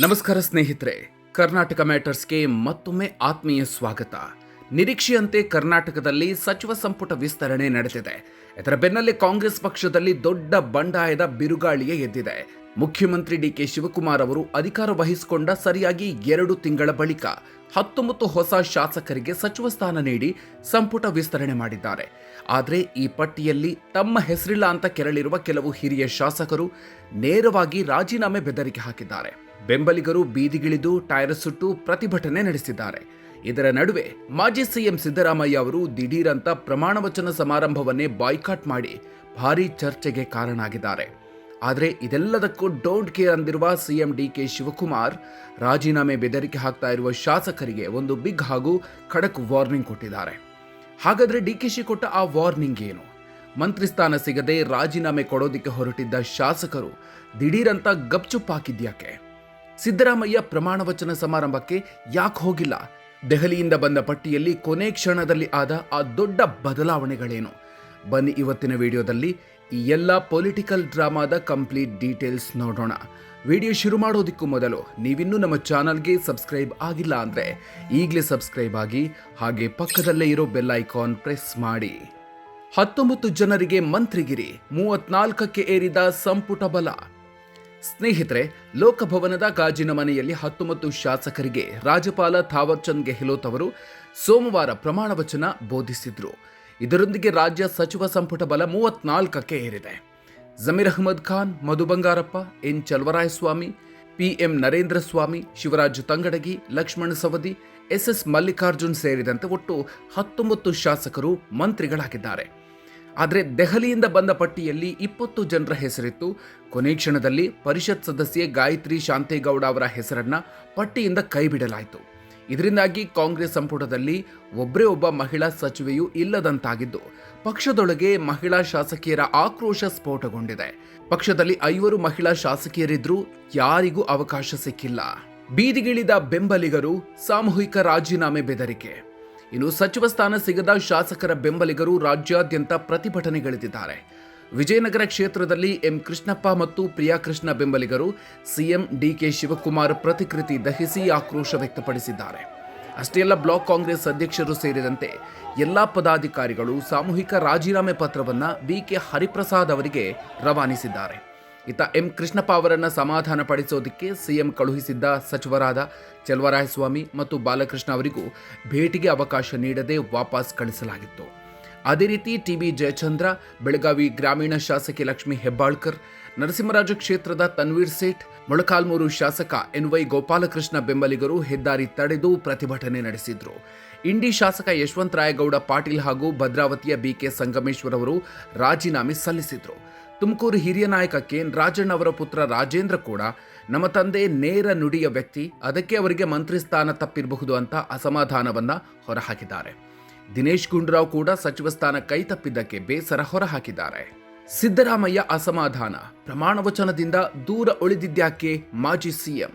ನಮಸ್ಕಾರ ಸ್ನೇಹಿತರೆ, ಕರ್ನಾಟಕ ಮ್ಯಾಟರ್ಸ್ಗೆ ಮತ್ತೊಮ್ಮೆ ಆತ್ಮೀಯ ಸ್ವಾಗತ. ನಿರೀಕ್ಷೆಯಂತೆ ಕರ್ನಾಟಕದಲ್ಲಿ ಸಚಿವ ಸಂಪುಟ ವಿಸ್ತರಣೆ ನಡೆದಿದೆ. ಇದರ ಬೆನ್ನಲ್ಲೇ ಕಾಂಗ್ರೆಸ್ ಪಕ್ಷದಲ್ಲಿ ದೊಡ್ಡ ಬಂಡಾಯದ ಬಿರುಗಾಳಿಯೇ ಎದ್ದಿದೆ. ಮುಖ್ಯಮಂತ್ರಿ ಡಿಕೆ ಶಿವಕುಮಾರ್ ಅವರು ಅಧಿಕಾರ ವಹಿಸಿಕೊಂಡ ಸರಿಯಾಗಿ 2 ತಿಂಗಳ ಬಳಿಕ 19 ಹೊಸ ಶಾಸಕರಿಗೆ ಸಚಿವ ಸ್ಥಾನ ನೀಡಿ ಸಂಪುಟ ವಿಸ್ತರಣೆ ಮಾಡಿದ್ದಾರೆ. ಆದರೆ ಈ ಪಟ್ಟಿಯಲ್ಲಿ ತಮ್ಮ ಹೆಸರಿಲ್ಲ ಅಂತ ಕೆರಳಿರುವ ಕೆಲವು ಹಿರಿಯ ಶಾಸಕರು ನೇರವಾಗಿ ರಾಜೀನಾಮೆ ಬೆದರಿಕೆ ಹಾಕಿದ್ದಾರೆ. ಬೆಂಬಲಿಗರು ಬೀದಿಗಿಳಿದು ಟೈರ್ ಸುಟ್ಟು ಪ್ರತಿಭಟನೆ ನಡೆಸಿದ್ದಾರೆ. ಇದರ ನಡುವೆ ಮಾಜಿ ಸಿಎಂ ಸಿದ್ದರಾಮಯ್ಯ ಅವರು ದಿಢೀರಂತ ಪ್ರಮಾಣ ವಚನ ಸಮಾರಂಭವನ್ನೇ ಬಾಯ್ಕಾಟ್ ಮಾಡಿ ಭಾರೀ ಚರ್ಚೆಗೆ ಕಾರಣ ಆಗಿದ್ದಾರೆ. ಆದರೆ ಇದೆಲ್ಲದಕ್ಕೂ ಡೋಂಟ್ ಕೇರ್ ಅಂದಿರುವ ಸಿಎಂ ಡಿಕೆ ಶಿವಕುಮಾರ್ ರಾಜೀನಾಮೆ ಬೆದರಿಕೆ ಹಾಕ್ತಾ ಇರುವ ಶಾಸಕರಿಗೆ ಒಂದು ಬಿಗ್ ಹಾಗೂ ಖಡಕ್ ವಾರ್ನಿಂಗ್ ಕೊಟ್ಟಿದ್ದಾರೆ. ಹಾಗಾದ್ರೆ ಡಿಕೆಶಿ ಕೊಟ್ಟ ಆ ವಾರ್ನಿಂಗ್ ಏನು? ಮಂತ್ರಿ ಸ್ಥಾನ ಸಿಗದೆ ರಾಜೀನಾಮೆ ಕೊಡೋದಿಕ್ಕೆ ಹೊರಟಿದ್ದ ಶಾಸಕರು ದಿಢೀರಂತ ಗಪ್ಚುಪ್ ಹಾಕಿದ್ಯಾಕೆ? ಸಿದ್ದರಾಮಯ್ಯ ಪ್ರಮಾಣ ವಚನ ಸಮಾರಂಭಕ್ಕೆ ಯಾಕೆ ಹೋಗಿಲ್ಲ? ದೆಹಲಿಯಿಂದ ಬಂದ ಪಟ್ಟಿಯಲ್ಲಿ ಕೊನೆ ಕ್ಷಣದಲ್ಲಿ ಆದ ಆ ದೊಡ್ಡ ಬದಲಾವಣೆಗಳೇನು? ಬನ್ನಿ ಇವತ್ತಿನ ವಿಡಿಯೋದಲ್ಲಿ ಈ ಎಲ್ಲ ಪೊಲಿಟಿಕಲ್ ಡ್ರಾಮಾದ ಕಂಪ್ಲೀಟ್ ಡೀಟೇಲ್ಸ್ ನೋಡೋಣ. ವಿಡಿಯೋ ಶುರು ಮಾಡೋದಕ್ಕೂ ಮೊದಲು ನೀವಿನ್ನೂ ನಮ್ಮ ಚಾನಲ್ಗೆ ಸಬ್ಸ್ಕ್ರೈಬ್ ಆಗಿಲ್ಲ ಅಂದರೆ ಈಗಲೇ ಸಬ್ಸ್ಕ್ರೈಬ್ ಆಗಿ, ಹಾಗೆ ಪಕ್ಕದಲ್ಲೇ ಇರೋ ಬೆಲ್ ಐಕಾನ್ ಪ್ರೆಸ್ ಮಾಡಿ. 19 ಜನರಿಗೆ ಮಂತ್ರಿಗಿರಿ, 34ಕ್ಕೆ ಏರಿದ ಸಂಪುಟ ಬಲ. ಸ್ನೇಹಿತರೆ, ಲೋಕಭವನದ ಗಾಜಿನ ಮನೆಯಲ್ಲಿ 19 ಶಾಸಕರಿಗೆ ರಾಜ್ಯಪಾಲ ಥಾವರ್ ಚಂದ್ ಗೆಹ್ಲೋಟ್ ಅವರು ಸೋಮವಾರ ಪ್ರಮಾಣ ವಚನ ಬೋಧಿಸಿದ್ರು. ಇದರೊಂದಿಗೆ ರಾಜ್ಯ ಸಚಿವ ಸಂಪುಟ ಬಲ 34ಕ್ಕೆ ಏರಿದೆ. Zameer Ahmed Khan, Madhu Bangarappa, N Chalavarayaswamy, PM Narendra Swamy, Shivraj Tangadagi, Lakshmana Savadi, S Mallikarjun ಸೇರಿದಂತೆ ಒಟ್ಟು 19 ಶಾಸಕರು ಮಂತ್ರಿಗಳಾಗಿದ್ದಾರೆ. ಆದರೆ ದೆಹಲಿಯಿಂದ ಬಂದ ಪಟ್ಟಿಯಲ್ಲಿ 20 ಜನರ ಹೆಸರಿತ್ತು. ಕೊನೆ ಕ್ಷಣದಲ್ಲಿ ಪರಿಷತ್ ಸದಸ್ಯೆ ಗಾಯತ್ರಿ ಶಾಂತೇಗೌಡ ಅವರ ಹೆಸರನ್ನ ಪಟ್ಟಿಯಿಂದ ಕೈಬಿಡಲಾಯಿತು. ಇದರಿಂದಾಗಿ ಕಾಂಗ್ರೆಸ್ ಸಂಪುಟದಲ್ಲಿ ಒಬ್ಬರೇ ಒಬ್ಬ ಮಹಿಳಾ ಸಚಿವೆಯೂ ಇಲ್ಲದಂತಾಗಿದ್ದು, ಪಕ್ಷದೊಳಗೆ ಮಹಿಳಾ ಶಾಸಕಿಯರ ಆಕ್ರೋಶ ಸ್ಫೋಟಗೊಂಡಿದೆ. ಪಕ್ಷದಲ್ಲಿ 5 ಮಹಿಳಾ ಶಾಸಕಿಯರಿದ್ರೂ ಯಾರಿಗೂ ಅವಕಾಶ ಸಿಕ್ಕಿಲ್ಲ. ಬೀದಿಗಿಳಿದ ಬೆಂಬಲಿಗರು, ಸಾಮೂಹಿಕ ರಾಜೀನಾಮೆ ಬೆದರಿಕೆ. ಇನ್ನು ಸಚಿವ ಸ್ಥಾನ ಸಿಗದ ಶಾಸಕರ ಬೆಂಬಲಿಗರು ರಾಜ್ಯಾದ್ಯಂತ ಪ್ರತಿಭಟನೆಗಿಳಿದಿದ್ದಾರೆ. ವಿಜಯನಗರ ಕ್ಷೇತ್ರದಲ್ಲಿ ಎಂ ಕೃಷ್ಣಪ್ಪ ಮತ್ತು ಪ್ರಿಯಾ ಕೃಷ್ಣ ಬೆಂಬಲಿಗರು ಸಿಎಂ ಡಿಕೆ ಶಿವಕುಮಾರ್ ಪ್ರತಿಕೃತಿ ದಹಿಸಿ ಆಕ್ರೋಶ ವ್ಯಕ್ತಪಡಿಸಿದ್ದಾರೆ. ಅಷ್ಟೇ ಅಲ್ಲ, ಬ್ಲಾಕ್ ಕಾಂಗ್ರೆಸ್ ಅಧ್ಯಕ್ಷರು ಸೇರಿದಂತೆ ಎಲ್ಲಾ ಪದಾಧಿಕಾರಿಗಳು ಸಾಮೂಹಿಕ ರಾಜೀನಾಮೆ ಪತ್ರವನ್ನು ಬಿಕೆ ಹರಿಪ್ರಸಾದ್ ಅವರಿಗೆ ರವಾನಿಸಿದ್ದಾರೆ. ಇತ್ತ ಎಂ ಕೃಷ್ಣಪ್ಪ ಅವರನ್ನು ಸಮಾಧಾನ ಪಡಿಸೋದಕ್ಕೆ ಸಿಎಂ ಕಳುಹಿಸಿದ್ದ ಸಚಿವರಾದ ಚಲವರಾಯಸ್ವಾಮಿ ಮತ್ತು ಬಾಲಕೃಷ್ಣ ಅವರಿಗೂ ಭೇಟಿಗೆ ಅವಕಾಶ ನೀಡದೆ ವಾಪಸ್ ಕಳಿಸಲಾಗಿತ್ತು. ಅದೇ ರೀತಿ ಟಿಬಿ ಜಯಚಂದ್ರ, ಬೆಳಗಾವಿ ಗ್ರಾಮೀಣ ಶಾಸಕಿ ಲಕ್ಷ್ಮೀ ಹೆಬ್ಬಾಳ್ಕರ್, ನರಸಿಂಹರಾಜ ಕ್ಷೇತ್ರದ ತನ್ವೀರ್ ಸೇಠ್, ಮೊಳಕಾಲ್ಮೂರು ಶಾಸಕ ಎನ್ವೈ ಗೋಪಾಲಕೃಷ್ಣ ಬೆಂಬಲಿಗರು ಹೆದ್ದಾರಿ ತಡೆದು ಪ್ರತಿಭಟನೆ ನಡೆಸಿದ್ರು. ಇಂಡಿ ಶಾಸಕ ಯಶವಂತರಾಯಗೌಡ ಪಾಟೀಲ್ ಹಾಗೂ ಭದ್ರಾವತಿಯ ಬಿಕೆ ಸಂಗಮೇಶ್ವರ್ ಅವರು ರಾಜೀನಾಮೆ ಸಲ್ಲಿಸಿದ್ರು. ತುಮಕೂರು ಹಿರಿಯ ನಾಯಕ ಕೆಎನ್ ರಾಜಣ್ಣ ಅವರ ಪುತ್ರ ರಾಜೇಂದ್ರ ಕೂಡ ನಮ್ಮ ತಂದೆ ನೇರ ನುಡಿಯ ವ್ಯಕ್ತಿ, ಅದಕ್ಕೆ ಅವರಿಗೆ ಮಂತ್ರಿ ಸ್ಥಾನ ತಪ್ಪಿರಬಹುದು ಅಂತ ಅಸಮಾಧಾನವನ್ನ ಹೊರಹಾಕಿದ್ದಾರೆ. ದಿನೇಶ್ ಗುಂಡೂರಾವ್ ಕೂಡ ಸಚಿವ ಸ್ಥಾನ ಕೈ ತಪ್ಪಿದ್ದಕ್ಕೆ ಬೇಸರ ಹೊರಹಾಕಿದ್ದಾರೆ. ಸಿದ್ದರಾಮಯ್ಯ ಅಸಮಾಧಾನ, ಪ್ರಮಾಣ ವಚನದಿಂದ ದೂರ ಉಳಿದಿದ್ಯಾಕೆ ಮಾಜಿ ಸಿಎಂ?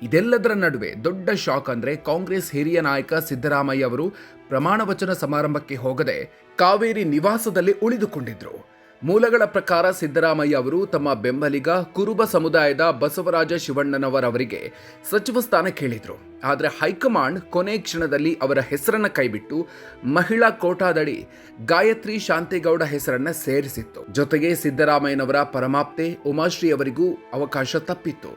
ಇದೆಲ್ಲದರ ನಡುವೆ ದೊಡ್ಡ ಶಾಕ್ ಅಂದ್ರೆ ಕಾಂಗ್ರೆಸ್ ಹಿರಿಯ ನಾಯಕ ಸಿದ್ದರಾಮಯ್ಯ ಅವರು ಪ್ರಮಾಣ ವಚನ ಸಮಾರಂಭಕ್ಕೆ ಹೋಗದೆ ಕಾವೇರಿ ನಿವಾಸದಲ್ಲಿ ಉಳಿದುಕೊಂಡಿದ್ರು. ಮೂಲಗಳ ಪ್ರಕಾರ ಸಿದ್ದರಾಮಯ್ಯ ಅವರು ತಮ್ಮ ಬೆಂಬಲಿಗ ಕುರುಬ ಸಮುದಾಯದ ಬಸವರಾಜ ಶಿವಣ್ಣನವರವರಿಗೆ ಸಚಿವ ಸ್ಥಾನ ಕೇಳಿದ್ರು. ಆದರೆ ಹೈಕಮಾಂಡ್ ಕೊನೆ ಕ್ಷಣದಲ್ಲಿ ಅವರ ಹೆಸರನ್ನ ಕೈಬಿಟ್ಟು ಮಹಿಳಾ ಕೋಟಾದಡಿ ಗಾಯತ್ರಿ ಶಾಂತೇಗೌಡ ಹೆಸರನ್ನ ಸೇರಿಸಿತ್ತು. ಜೊತೆಗೆ ಸಿದ್ದರಾಮಯ್ಯನವರ ಪರಮಾಪ್ತೆ ಉಮಾಶ್ರೀ ಅವರಿಗೂ ಅವಕಾಶ ತಪ್ಪಿತ್ತು.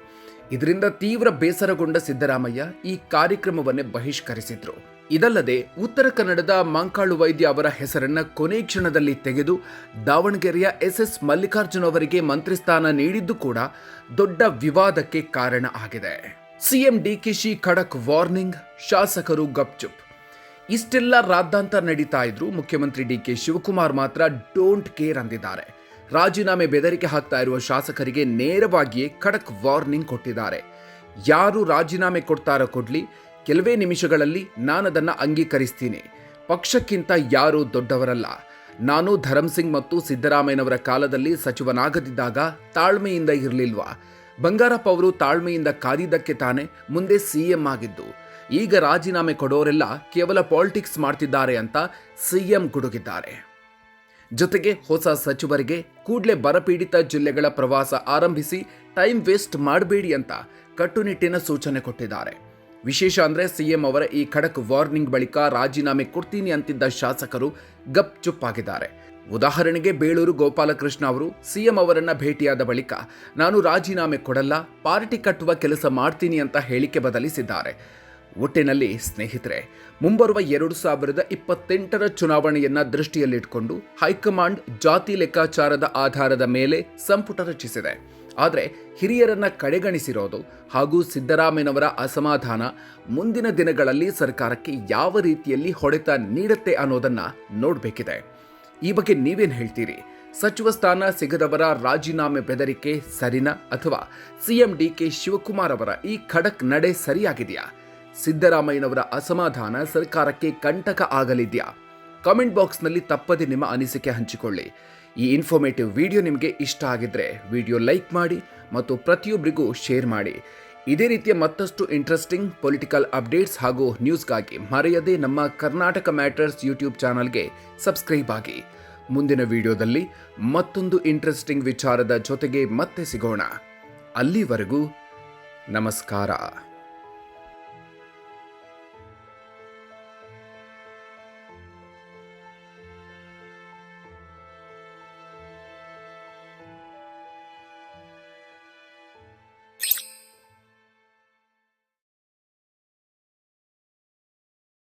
ಇದರಿಂದ ತೀವ್ರ ಬೇಸರಗೊಂಡ ಸಿದ್ದರಾಮಯ್ಯ ಈ ಕಾರ್ಯಕ್ರಮವನ್ನೇ ಬಹಿಷ್ಕರಿಸಿದ್ರು. ಇದಲ್ಲದೆ ಉತ್ತರ ಕನ್ನಡದ ಮಂಕಾಳು ವೈದ್ಯ ಅವರ ಹೆಸರನ್ನ ಕೊನೆ ಕ್ಷಣದಲ್ಲಿ ತೆಗೆದು ದಾವಣಗೆರೆಯ ಎಸ್ ಮಲ್ಲಿಕಾರ್ಜುನ್ ಅವರಿಗೆ ಮಂತ್ರಿ ಸ್ಥಾನ ನೀಡಿದ್ದು ಕೂಡ ದೊಡ್ಡ ವಿವಾದಕ್ಕೆ ಕಾರಣ ಆಗಿದೆ. ಸಿಎಂ ಡಿಕೆಶಿ ಖಡಕ್ ವಾರ್ನಿಂಗ್, ಶಾಸಕರು ಗಪ್ಚುಪ್. ಇಷ್ಟೆಲ್ಲ ರಾದ್ದಾಂತ ನಡೀತಾ ಇದ್ರು ಮುಖ್ಯಮಂತ್ರಿ ಡಿಕೆ ಶಿವಕುಮಾರ್ ಮಾತ್ರ ಡೋಂಟ್ ಕೇರ್ ಅಂದಿದ್ದಾರೆ. ರಾಜೀನಾಮೆ ಬೆದರಿಕೆ ಹಾಕ್ತಾ ಇರುವ ಶಾಸಕರಿಗೆ ನೇರವಾಗಿಯೇ ಖಡಕ್ ವಾರ್ನಿಂಗ್ ಕೊಟ್ಟಿದ್ದಾರೆ. ಯಾರು ರಾಜೀನಾಮೆ ಕೊಡ್ತಾರೋ ಕೊಡ್ಲಿ, ಕೆಲವೇ ನಿಮಿಷಗಳಲ್ಲಿ ನಾನದನ್ನು ಅಂಗೀಕರಿಸ್ತೀನಿ. ಪಕ್ಷಕ್ಕಿಂತ ಯಾರೂ ದೊಡ್ಡವರಲ್ಲ. ನಾನು ಧರಂಸಿಂಗ್ ಮತ್ತು ಸಿದ್ದರಾಮಯ್ಯನವರ ಕಾಲದಲ್ಲಿ ಸಚಿವನಾಗದಿದ್ದಾಗ ತಾಳ್ಮೆಯಿಂದ ಇರಲಿಲ್ವಾ? ಬಂಗಾರಪ್ಪ ಅವರು ತಾಳ್ಮೆಯಿಂದ ಕಾದಿದ್ದಕ್ಕೆ ತಾನೇ ಮುಂದೆ ಸಿಎಂ ಆಗಿದ್ದು. ಈಗ ರಾಜೀನಾಮೆ ಕೊಡೋರೆಲ್ಲ ಕೇವಲ ಪಾಲಿಟಿಕ್ಸ್ ಮಾಡ್ತಿದ್ದಾರೆ ಅಂತ ಸಿಎಂ ಗುಡುಗಿದ್ದಾರೆ. ಜೊತೆಗೆ ಹೊಸ ಸಚಿವರಿಗೆ ಕೂಡಲೇ ಬರಪೀಡಿತ ಜಿಲ್ಲೆಗಳ ಪ್ರವಾಸ ಆರಂಭಿಸಿ ಟೈಮ್ ವೇಸ್ಟ್ ಮಾಡಬೇಡಿ ಅಂತ ಕಟ್ಟುನಿಟ್ಟಿನ ಸೂಚನೆ ಕೊಟ್ಟಿದ್ದಾರೆ. ವಿಶೇಷ ಅಂದರೆ ಸಿಎಂ ಅವರ ಈ ಖಡಕ್ ವಾರ್ನಿಂಗ್ ಬಳಿಕ ರಾಜೀನಾಮೆ ಕೊಡ್ತೀನಿ ಅಂತಿದ್ದ ಶಾಸಕರು ಗಪ್ ಚುಪ್ ಆಗಿದ್ದಾರೆ. ಉದಾಹರಣೆಗೆ ಬೇಳೂರು ಗೋಪಾಲಕೃಷ್ಣ ಅವರು ಸಿಎಂ ಅವರನ್ನ ಭೇಟಿಯಾದ ಬಳಿಕ ನಾನು ರಾಜೀನಾಮೆ ಕೊಡಲ್ಲ, ಪಾರ್ಟಿ ಕಟ್ಟುವ ಕೆಲಸ ಮಾಡ್ತೀನಿ ಅಂತ ಹೇಳಿಕೆ ಬದಲಿಸಿದ್ದಾರೆ. ಒಟ್ಟಿನಲ್ಲಿ ಸ್ನೇಹಿತರೆ, ಮುಂಬರುವ 2028ರ ಚುನಾವಣೆಯನ್ನ ದೃಷ್ಟಿಯಲ್ಲಿಟ್ಟುಕೊಂಡು ಹೈಕಮಾಂಡ್ ಜಾತಿ ಲೆಕ್ಕಾಚಾರದ ಆಧಾರದ ಮೇಲೆ ಸಂಪುಟ ರಚಿಸಿದೆ. ಆದರೆ ಹಿರಿಯರನ್ನ ಕಡೆಗಣಿಸಿರೋದು ಹಾಗೂ ಸಿದ್ದರಾಮಯ್ಯನವರ ಅಸಮಾಧಾನ ಮುಂದಿನ ದಿನಗಳಲ್ಲಿ ಸರ್ಕಾರಕ್ಕೆ ಯಾವ ರೀತಿಯಲ್ಲಿ ಹೊಡೆತ ನೀಡುತ್ತೆ ಅನ್ನೋದನ್ನ ನೋಡಬೇಕಿದೆ. ಈ ಬಗ್ಗೆ ನೀವೇನು ಹೇಳ್ತೀರಿ? ಸಚಿವ ಸ್ಥಾನ ಸಿಗದವರ ರಾಜೀನಾಮೆ ಬೆದರಿಕೆ ಸರಿನಾ, ಅಥವಾ ಸಿಎಂ ಡಿಕೆ ಶಿವಕುಮಾರ್ ಅವರ ಈ ಖಡಕ್ ನಡೆ ಸರಿಯಾಗಿದೆಯಾ? ಸಿದ್ದರಾಮಯ್ಯನವರ ಅಸಮಾಧಾನ ಸರ್ಕಾರಕ್ಕೆ ಕಂಟಕ ಆಗಲಿದೆಯಾ? ಕಾಮೆಂಟ್ ಬಾಕ್ಸ್ನಲ್ಲಿ ತಪ್ಪದೆ ನಿಮ್ಮ ಅನಿಸಿಕೆ ಹಂಚಿಕೊಳ್ಳಿ. ಈ ಇನ್ಫಾರ್ಮೇಟಿವ್ ವಿಡಿಯೋ ನಿಮಗೆ ಇಷ್ಟ ಆಗಿದ್ರೆ ವಿಡಿಯೋ ಲೈಕ್ ಮಾಡಿ ಮತ್ತು ಪ್ರತಿಯೊಬ್ಬರಿಗೂ ಶೇರ್ ಮಾಡಿ. ಇದೇ ರೀತಿಯ ಮತ್ತಷ್ಟು ಇಂಟ್ರೆಸ್ಟಿಂಗ್ ಪೊಲಿಟಿಕಲ್ ಅಪ್ಡೇಟ್ಸ್ ಹಾಗೂ ನ್ಯೂಸ್ಗಾಗಿ ಮರೆಯದೆ ನಮ್ಮ ಕರ್ನಾಟಕ ಮ್ಯಾಟರ್ಸ್ ಯೂಟ್ಯೂಬ್ ಚಾನಲ್ಗೆ ಸಬ್ಸ್ಕ್ರೈಬ್ ಆಗಿ. ಮುಂದಿನ ವಿಡಿಯೋದಲ್ಲಿ ಮತ್ತೊಂದು ಇಂಟ್ರೆಸ್ಟಿಂಗ್ ವಿಚಾರದ ಜೊತೆಗೆ ಮತ್ತೆ ಸಿಗೋಣ. ಅಲ್ಲಿವರೆಗೂ ನಮಸ್ಕಾರ.